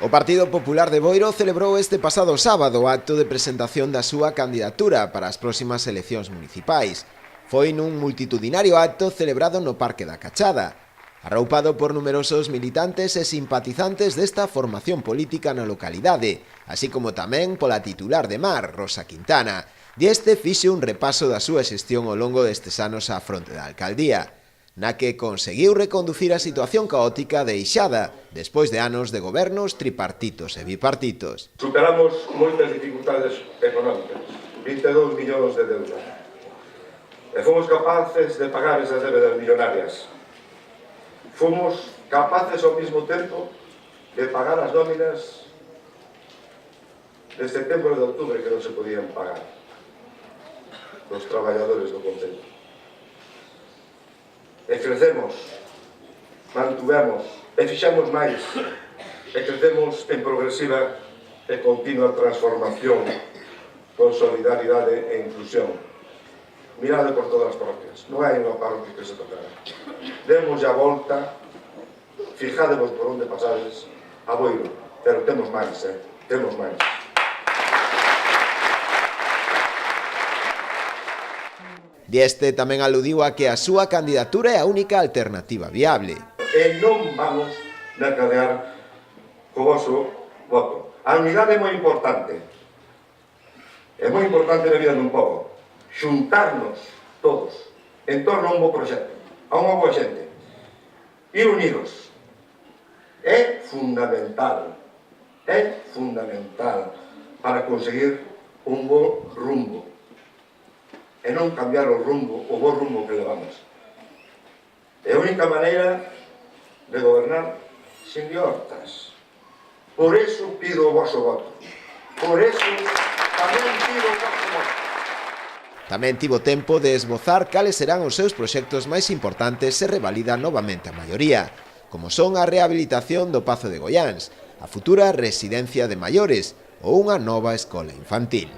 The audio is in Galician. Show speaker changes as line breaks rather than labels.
O Partido Popular de Boiro celebrou este pasado sábado o acto de presentación da súa candidatura para as próximas eleccións municipais. Foi nun multitudinario acto celebrado no Parque da Cachada, arroupado por numerosos militantes e simpatizantes desta formación política na localidade, así como tamén pola titular de Mar, Rosa Quintana. E este fixe un repaso da súa xestión ao longo destes anos á fronte da alcaldía, na que conseguiu reconducir a situación caótica deixada despois de anos de gobernos tripartitos e bipartitos.
Superamos moitas dificultades económicas, 22 millóns de deuda, e fomos capaces de pagar esas débedas millonarias. Fomos capaces ao mesmo tempo de pagar as nóminas de setembro e de outubro que non se podían pagar dos traballadores do Concello. E crecemos, mantuvemos, e fixamos máis, e crecemos en progresiva e continua transformación con solidaridade e inclusión. Mirade por todas as parroquias, non hai unha parroquia que se tocara. Demos a volta, fijadevos por onde pasades, a Boiro, pero temos máis, temos máis.
Dieste tamén aludiu a que a súa candidatura é a única alternativa viable.
E non vamos nacadear co voso voto. A unidade é moi importante. É moi importante na vida dun pobo. Xuntarnos todos en torno a un bo proxecto, a unha boa xente. Ir unidos. É fundamental para conseguir un bo rumbo. E non cambiar o bo rumbo que levamos. É a única maneira de gobernar sin liortas. Por eso pido o vosso voto. Por eso tamén pido o vosso voto.
Tamén tivo tempo de esbozar cales serán os seus proxectos máis importantes se revalida novamente a maioría, como son a rehabilitación do Pazo de Goiáns, a futura residencia de maiores ou unha nova escola infantil.